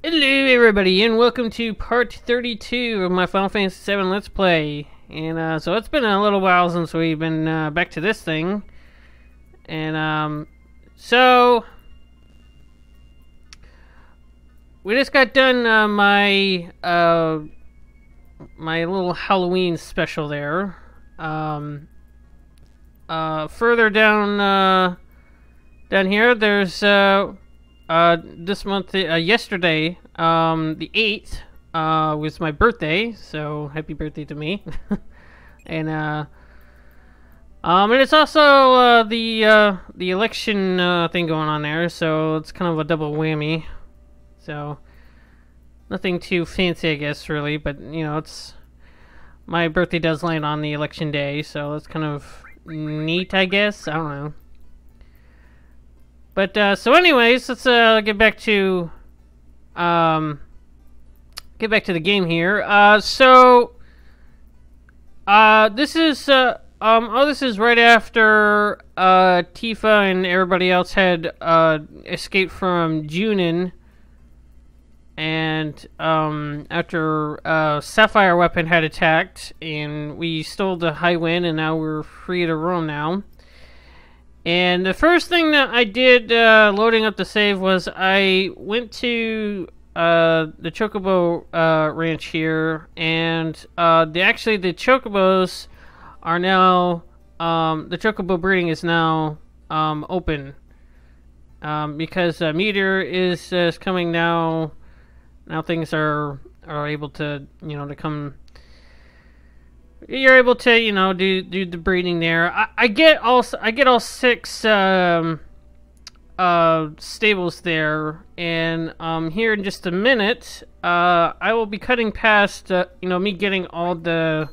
Hello everybody and welcome to part 32 of my Final Fantasy VII Let's Play. And so it's been a little while since we've been back to this thing. And so we just got done my little Halloween special there. Further down here there's this month, yesterday, the 8th, was my birthday, so happy birthday to me. and it's also, the election, thing going on there, so it's kind of a double whammy. So, nothing too fancy, I guess, really, but, you know, my birthday does land on the election day, so that's kind of neat, I guess, I don't know. But, so anyways, let's, get back to the game here. This is, this is right after, Tifa and everybody else had, escaped from Junin. And, after, Sapphire Weapon had attacked, and we stole the High Wind, and now we're free to roam now. And the first thing that I did loading up the save was I went to the Chocobo ranch here, and the Chocobos are now the Chocobo breeding is now open because Meteor is coming now. Now things are able to to come. You're able to, do the breeding there. I get all 6 stables there, and here in just a minute, I will be cutting past, me getting all the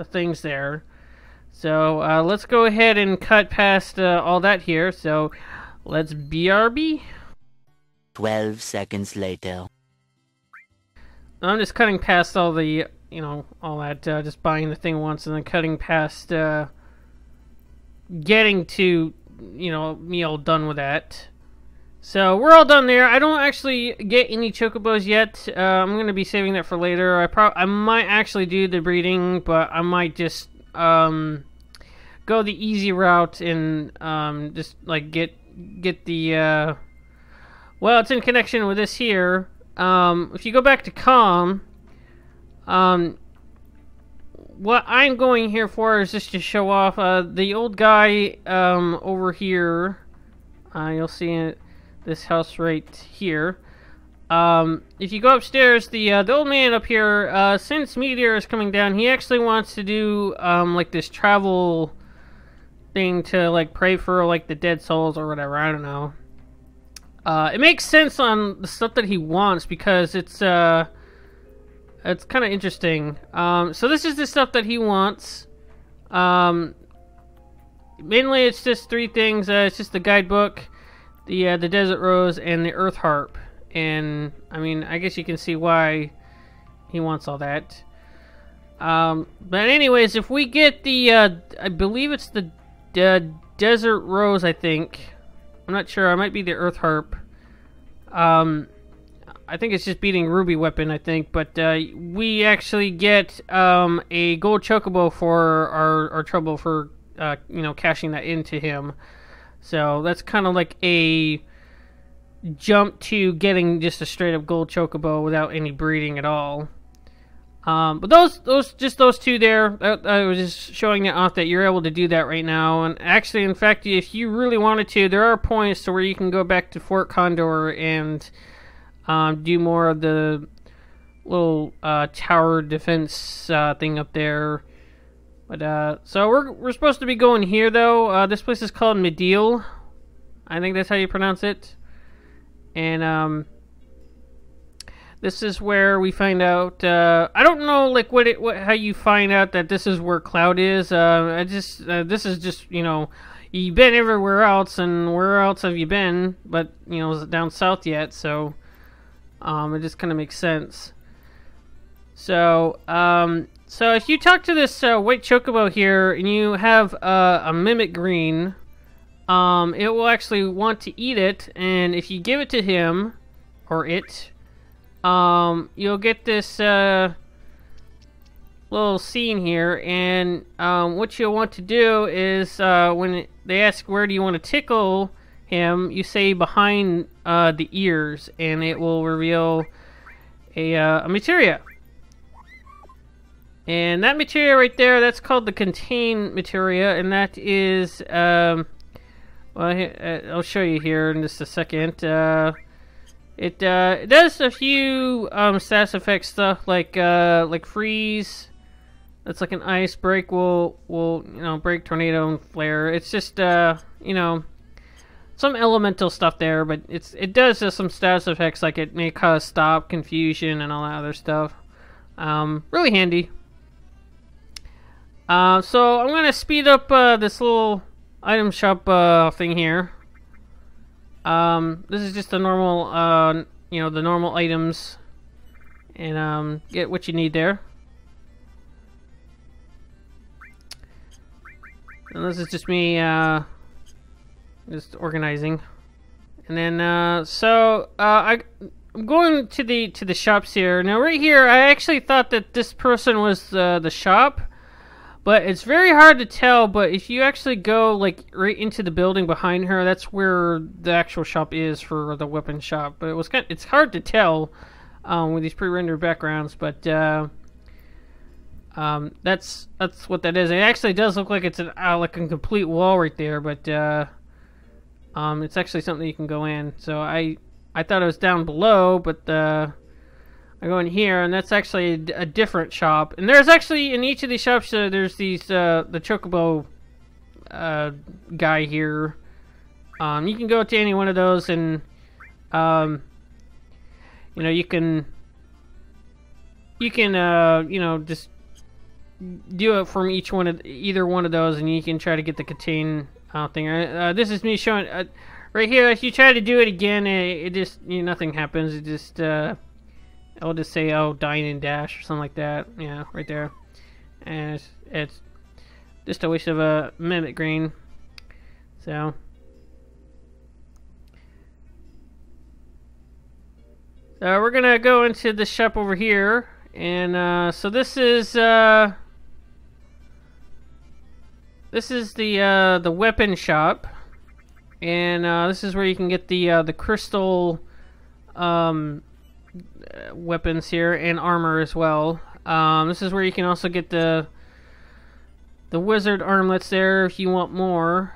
things there. So let's go ahead and cut past all that here. So let's BRB. 12 seconds later. I'm just cutting past all the. All that, just buying the thing once and then cutting past, getting to, me all done with that. So, we're all done there. I don't actually get any Chocobos yet. I'm going to be saving that for later. I might actually do the breeding, but I might just, go the easy route and, just, like, get the, well, it's in connection with this here. If you go back to COM, what I'm going here for is just to show off the old guy over here. You'll see this house right here. If you go upstairs, the old man up here, since Meteor is coming down, he actually wants to do like this travel thing to like pray for like the dead souls or whatever. I don't know. It makes sense on the stuff that he wants because it's kind of interesting. So this is the stuff that he wants. Mainly it's just 3 things. It's just the guidebook, the Desert Rose, and the Earth Harp. And, I mean, I guess you can see why he wants all that. But anyways, if we get the, I believe it's the Desert Rose, I think. I'm not sure. It might be the Earth Harp. I think it's just beating Ruby Weapon, I think, but we actually get a gold chocobo for our trouble for cashing that into him. So that's kind of like a jump to getting just a straight up gold chocobo without any breeding at all. But those 2 there, I was just showing it off that you're able to do that right now. And actually, in fact, if you really wanted to, there are points to where you can go back to Fort Condor and do more of the little tower defense thing up there. But so we're supposed to be going here though. This place is called Mediel. I think that's how you pronounce it. And this is where we find out. I don't know like how you find out that this is where Cloud is. This is just you've been everywhere else, and where else have you been? But is it down south yet? So. It just kind of makes sense. So, so if you talk to this white chocobo here, and you have a mimic green, it will actually want to eat it, and if you give it to him, or it, you'll get this little scene here, and what you'll want to do is when they ask where do you want to tickle him, you say behind the ears, and it will reveal a materia. And that materia right there, that's called the contain materia, and that is well, I'll show you here in just a second. It does a few status effect stuff like freeze. That's like an ice break will break, tornado, and flare. It's just some elemental stuff there, but it does some status effects, like it may cause stop, confusion, and all that other stuff. Really handy. So I'm gonna speed up this little item shop thing here. This is just the normal the normal items, and get what you need there. And this is just me just organizing. And then I'm going to the shops here. Now right here, I actually thought that this person was the shop, but it's very hard to tell. But if you actually go like right into the building behind her, that's where the actual shop is for the weapon shop. But it's hard to tell with these pre-rendered backgrounds, but that's what that is. It actually does look like it's like a complete wall right there, but it's actually something you can go in. So I thought it was down below, but I go in here, and that's actually a different shop. And there's actually in each of these shops there's these the chocobo guy here. You can go to any one of those, and you can just do it from either one of those, and you can try to get the contain thing. This is me showing right here. If you try to do it again, it just nothing happens. It just I'll just say dine and dash or something like that. Yeah, right there. And it's just a waste of a mimic green. So we're gonna go into the shop over here, and so this is the weapon shop, and this is where you can get the crystal weapons here, and armor as well. This is where you can also get the wizard armlets there if you want more.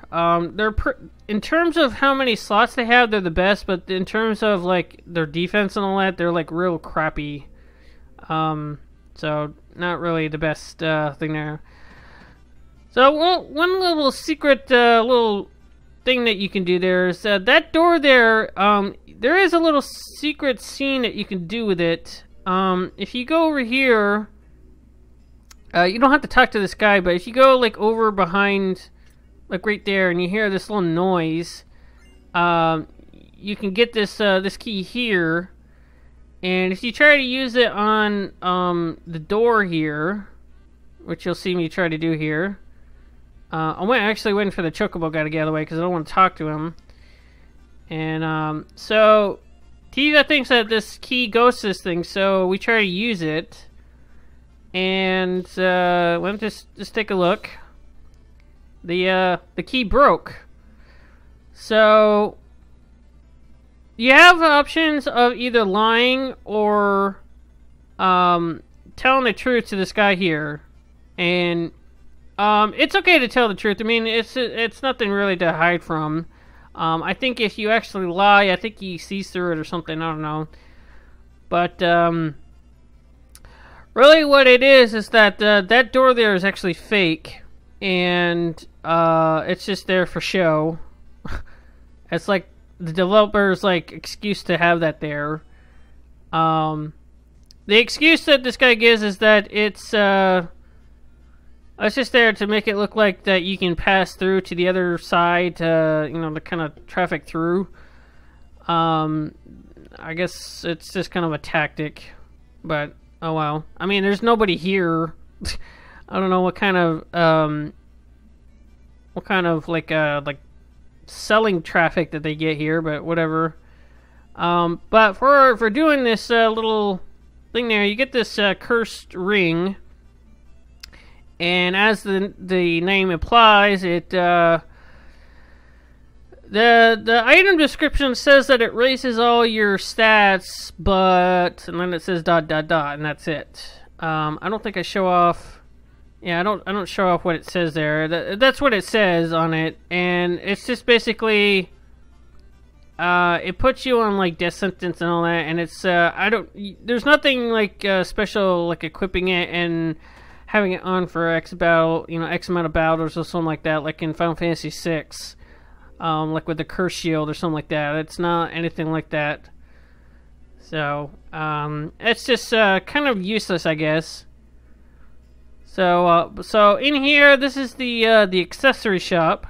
In terms of how many slots they have, they're the best, but in terms of like their defense and all that, they're like real crappy. So not really the best thing there. So one little secret little thing that you can do there is that door there. There is a little secret scene that you can do with it. If you go over here, you don't have to talk to this guy, but if you go like over behind, like right there, and you hear this little noise, you can get this this key here, and if you try to use it on the door here, which you'll see me try to do here. I'm actually waiting for the chocobo guy to get out of the way because I don't want to talk to him. And so Tiga thinks that this key goes to this thing, so we try to use it. And let me just take a look. The key broke. So you have options of either lying or telling the truth to this guy here, and it's okay to tell the truth. I mean, it's nothing really to hide from. I think if you actually lie, I think he sees through it or something. I don't know. But really what it is that that door there is actually fake. And it's just there for show. It's like the developer's like excuse to have that there. The excuse that this guy gives is that it's just there to make it look like that you can pass through to the other side to, to kind of traffic through. I guess it's just kind of a tactic, but oh well. I mean, there's nobody here. I don't know what kind of like selling traffic that they get here, but whatever. But for doing this little thing there, you get this cursed ring, and as the name implies, it the item description says that it raises all your stats, but and then it says ... and that's it. I don't think I show off. Yeah, I don't show off what it says there. That's what it says on it, and it's just basically it puts you on like death sentence and all that, and it's there's nothing like special like equipping it and having it on for X amount of battles or something like that, like in Final Fantasy VI, like with the curse shield or something like that. It's not anything like that. So it's just kind of useless, I guess. So in here, this is the accessory shop,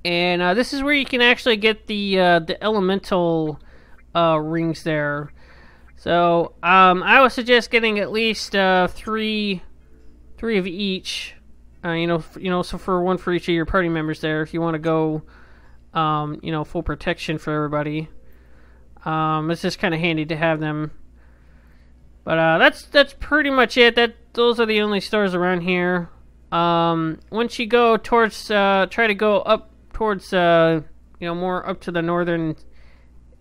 and this is where you can actually get the elemental rings there. So I would suggest getting at least three of each. So for one for each of your party members there, if you want to go, full protection for everybody. It's just kind of handy to have them. But that's pretty much it. Those are the only stores around here. Once you go towards, try to go up towards, more up to the northern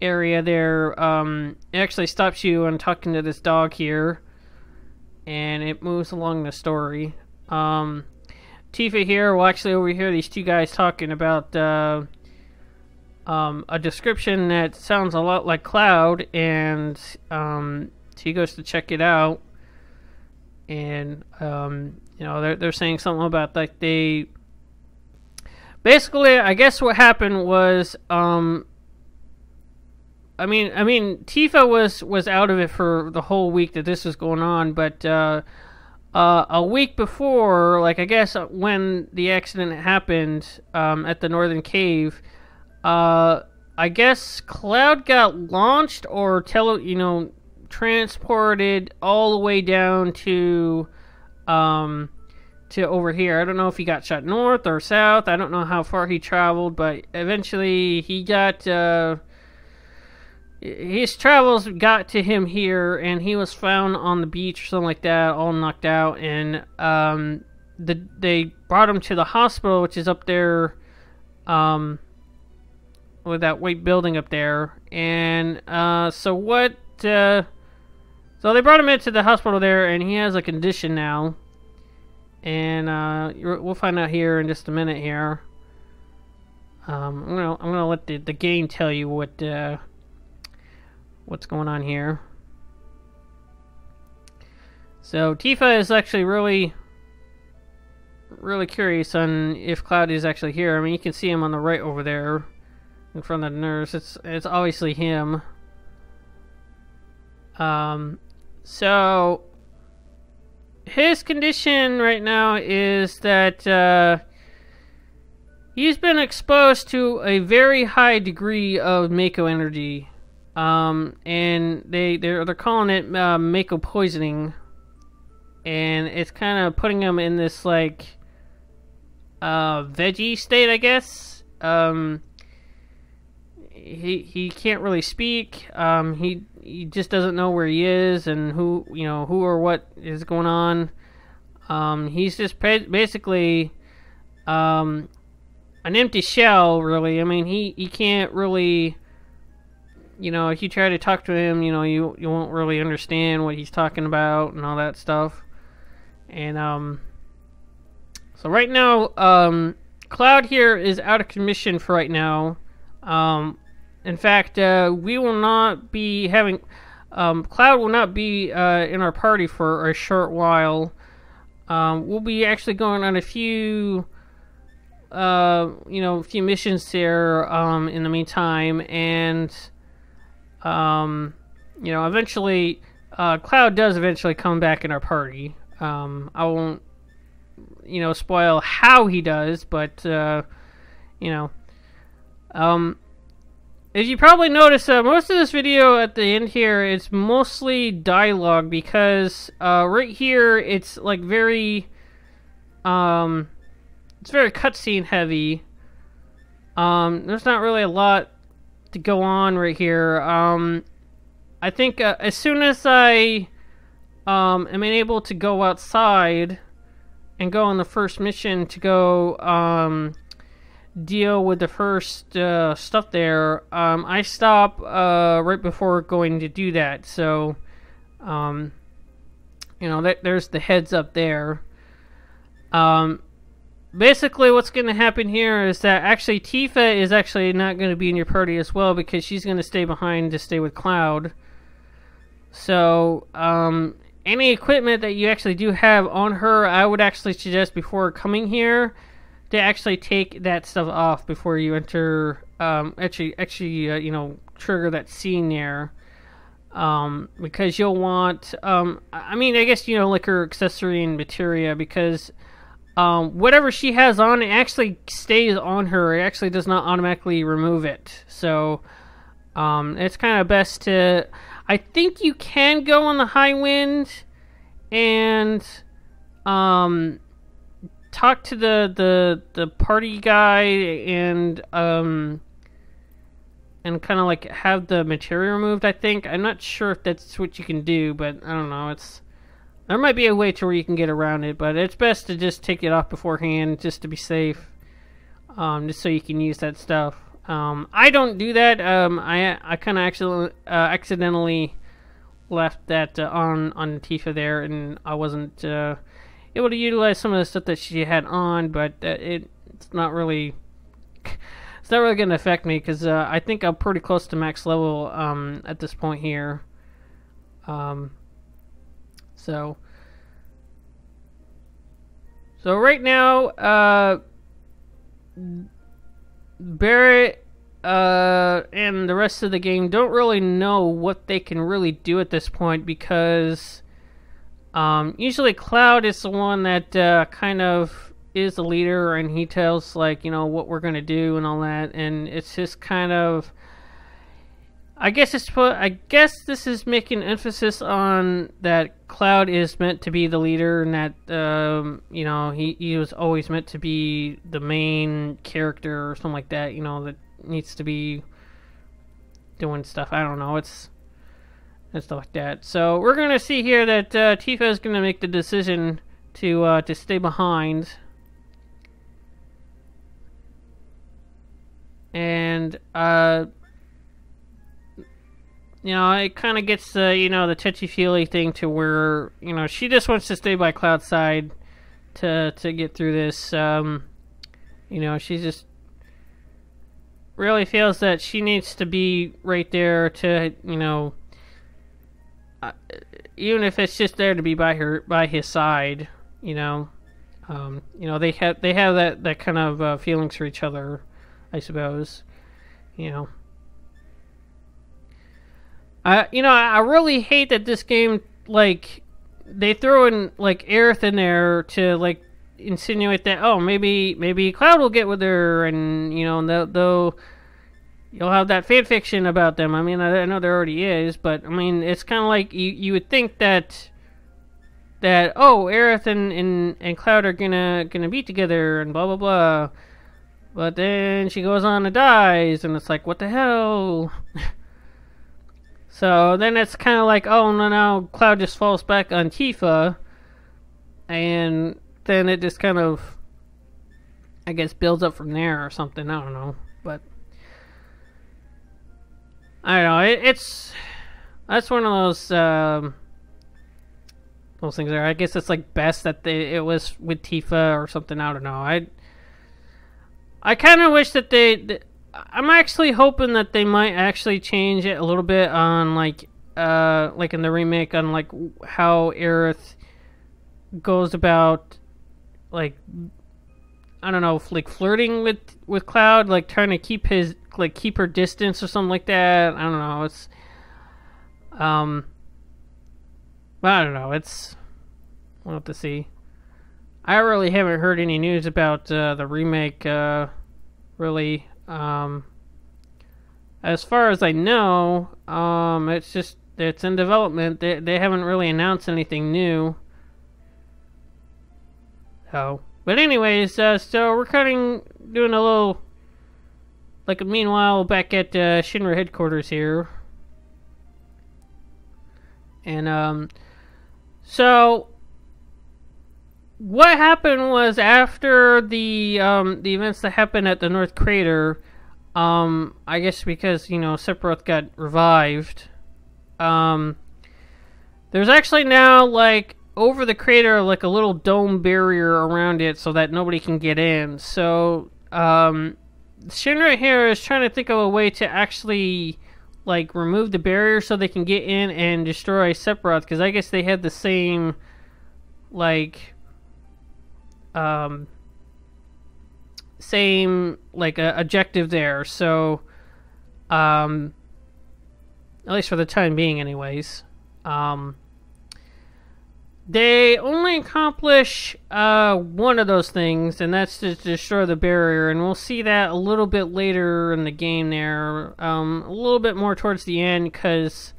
area there. It actually stops you on talking to this dog here, and it moves along the story. Tifa here will actually overhear these two guys talking about a description that sounds a lot like Cloud, and she goes to check it out, and they're saying something about like they basically, I guess what happened was Tifa was out of it for the whole week that this was going on, but a week before, like I guess when the accident happened at the Northern Cave, I guess Cloud got launched or transported all the way down to over here. I don't know if he got shot north or south. I don't know how far he traveled, but eventually he got his travels got to him here, and he was found on the beach or something like that, all knocked out, and they brought him to the hospital, which is up there with that white building up there. And so they brought him into the hospital there, and he has a condition now, and we'll find out here in just a minute here. I'm gonna let the game tell you what's going on here. So Tifa is actually really curious on if Cloud is actually here. I mean, you can see him on the right over there in front of the nurse. It's obviously him. So his condition right now is that he's been exposed to a very high degree of mako energy, and they're calling it mako poisoning, and it's kind of putting him in this like veggie state, I guess. He can't really speak. He just doesn't know where he is and who or what is going on. He's just basically an empty shell, really. I mean, he can't really, if you try to talk to him, you won't really understand what he's talking about and all that stuff. And so right now, Cloud here is out of commission for right now. In fact, we will not be having Cloud will not be in our party for a short while. We'll be actually going on a few missions there in the meantime, and eventually Cloud does eventually come back in our party. I won't spoil how he does, but as you probably noticed, most of this video at the end here is mostly dialogue, because right here it's like it's very cutscene heavy. There's not really a lot to go on right here. I think as soon as I am able to go outside and go on the first mission to go deal with the first stuff there, I stop right before going to do that. So, there's the heads up there. Basically, what's going to happen here is that actually Tifa is actually not going to be in your party as well, because she's going to stay behind to stay with Cloud. So, any equipment that you actually do have on her, I would actually suggest before coming here to actually take that stuff off before you enter, trigger that scene there. Because you'll want, I guess, like her accessory and materia, because whatever she has on, it actually stays on her. It actually does not automatically remove it. So, it's kind of best to... I think you can go on the high wind and talk to the party guy and kind of like have the material removed, I think. I'm not sure if that's what you can do, but I don't know. There might be a way to where you can get around it, but it's best to just take it off beforehand just to be safe, just so you can use that stuff. I don't do that. I kind of accidentally left that on Tifa there, and I wasn't able to utilize some of the stuff that she had on, but it's not really going to affect me, because I think I'm pretty close to max level at this point here. So right now, Barrett and the rest of the game don't really know what they can really do at this point, because usually Cloud is the one that kind of is the leader, and he tells, like, what we're going to do and all that, and it's just kind of... I guess this is making emphasis on that Cloud is meant to be the leader, and that he was always meant to be the main character or something like that. That needs to be doing stuff. I don't know. It's stuff like that. So we're gonna see here that Tifa is gonna make the decision to stay behind, and it kind of gets the touchy-feely thing to where, she just wants to stay by Cloud's side to get through this. She just really feels that she needs to be right there to, even if it's just there to be by his side, they have that kind of feelings for each other, I suppose, I really hate that this game, like, they throw in, like, Aerith in there to, like, insinuate that, oh, maybe Cloud will get with her, and, you'll have that fan fiction about them. I mean, I know there already is, but, I mean, it's kind of like, you would think that, oh, Aerith and Cloud are gonna be together, and blah, blah, blah. But then she goes on and dies, and it's like, what the hell? So then it's kind of like, oh, no, now Cloud just falls back on Tifa, and then it just kind of, I guess, builds up from there or something. I don't know, but I don't know. That's one of those things there. I guess it's like best that it was with Tifa or something. I don't know. I kind of wish that I'm actually hoping that they might actually change it a little bit on, like in the remake, on, like, how Aerith goes about, like, I don't know, like, flirting with Cloud, like, trying to keep her distance or something like that. I don't know, it's, I don't know, we'll have to see. I really haven't heard any news about the remake, really. As far as I know, it's in development. They haven't really announced anything new. So, but anyways, so we're doing a meanwhile, back at Shinra headquarters here. And, so what happened was after the events that happened at the North Crater, I guess because, Sephiroth got revived, there's actually now, over the crater, a little dome barrier around it so that nobody can get in. So, Shinra here is trying to think of a way to actually, remove the barrier so they can get in and destroy Sephiroth, because I guess they had the same, objective there. So, at least for the time being anyways. They only accomplish one of those things, and that's to destroy the barrier, and we'll see that a little bit later in the game there, a little bit more towards the end, because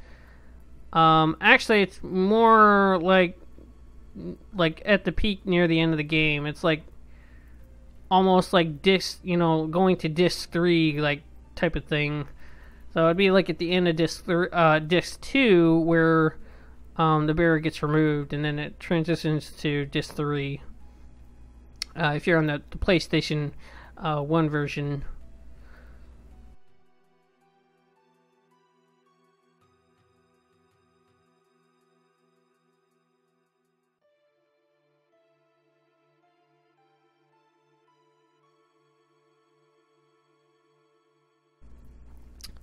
actually it's more like at the peak near the end of the game. It's almost like disc, going to disc 3 type of thing. So it'd be at the end of disc 2 where the barrier gets removed, and then it transitions to disc 3. If you're on the PlayStation 1 version.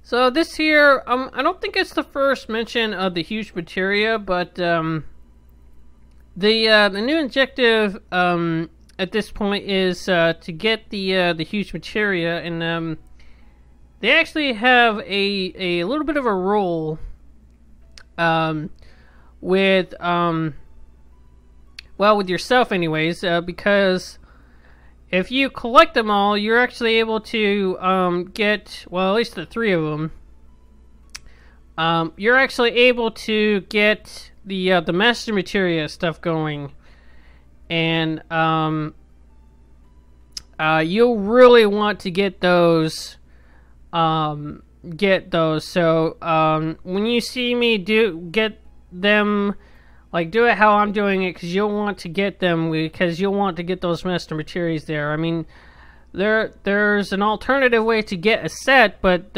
So this here, I don't think it's the first mention of the huge materia, but the new objective at this point is to get the huge materia, and they actually have a little bit of a role with with yourself anyways, because if you collect them all, you're actually able to get, well, at least the 3 of them. You're actually able to get the master materia stuff going, and you'll really want to get those. So when you see me get them. Do it how I'm doing it, because you'll want to get them, because you'll want to get those master materials there. I mean, there's an alternative way to get a set, but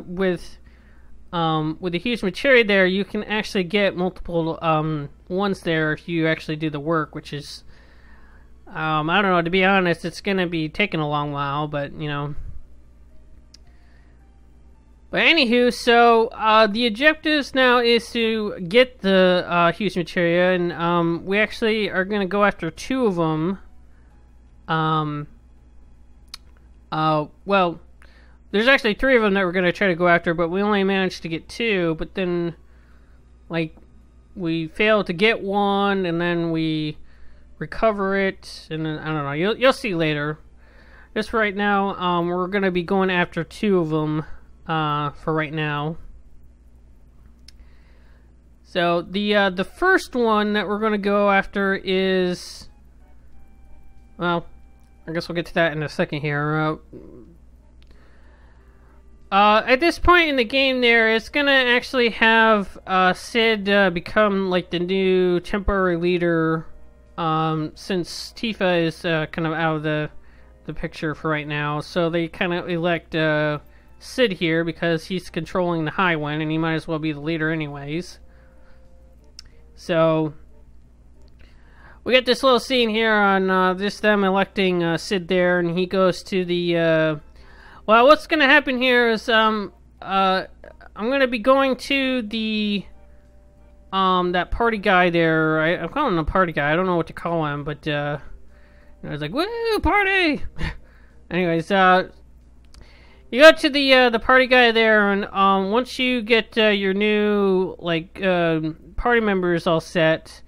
with the huge material there, you can actually get multiple ones there if you actually do the work, which is, I don't know, to be honest, it's going to be taking a long while, but, But anywho, so the objectives now is to get the huge materia, and we actually are going to go after 2 of them. Well, there's actually 3 of them that we're going to try to go after, but we only managed to get 2. But then, we failed to get 1, and then we recover it, and then I don't know. You'll see later. Just right now, we're going to be going after 2 of them. For right now. So the first one that we're going to go after is, well, I guess we'll get to that in a second here. At this point in the game there, it's going to actually have Sid become the new temporary leader, since Tifa is kind of out of the picture for right now. So they kind of elect Sid here because he's controlling the high one, and he might as well be the leader anyways. So we get this little scene here on just them electing Sid there, and he goes to the well, what's gonna happen here is I'm gonna be going to the that party guy there. I'm calling him a party guy. I don't know what to call him, but it's woo, party. Anyways, you go to the party guy there, and once you get your new party members all set,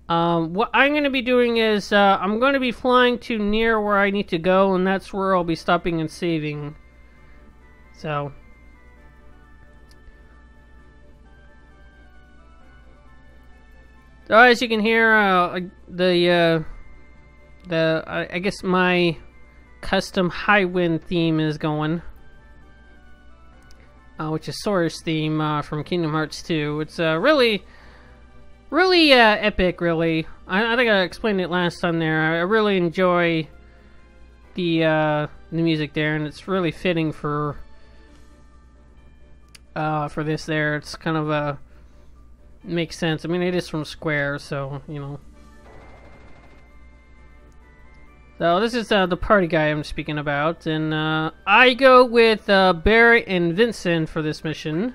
what I'm going to be doing is I'm going to be flying to near where I need to go, and that's where I'll be stopping and saving. So as you can hear, I guess my custom high wind theme is going. which is Sora's theme from Kingdom Hearts 2. It's really epic, really. I think I explained it last time there. I really enjoy the music there, and it's really fitting for this there. It's kind of makes sense. I mean, it is from Square, so, you know. So this is the party guy I'm speaking about, and I go with Barry and Vincent for this mission.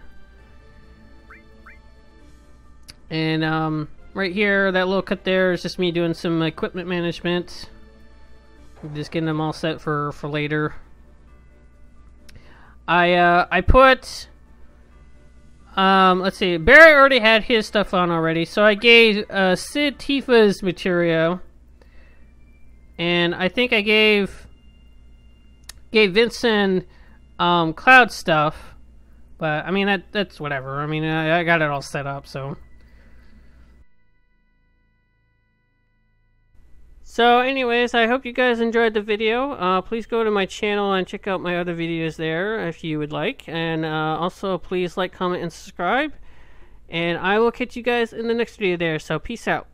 And right here, that little cut there is just me doing some equipment management. Just getting them all set for later. I put let's see, Barry already had his stuff on already, so I gave Sid Tifa's material, and I think I gave Vincent Cloud stuff, but I mean that's whatever. I mean I got it all set up, so. So anyways, I hope you guys enjoyed the video. Please go to my channel and check out my other videos there if you would like. And also please like, comment, and subscribe. And I will catch you guys in the next video there. So peace out.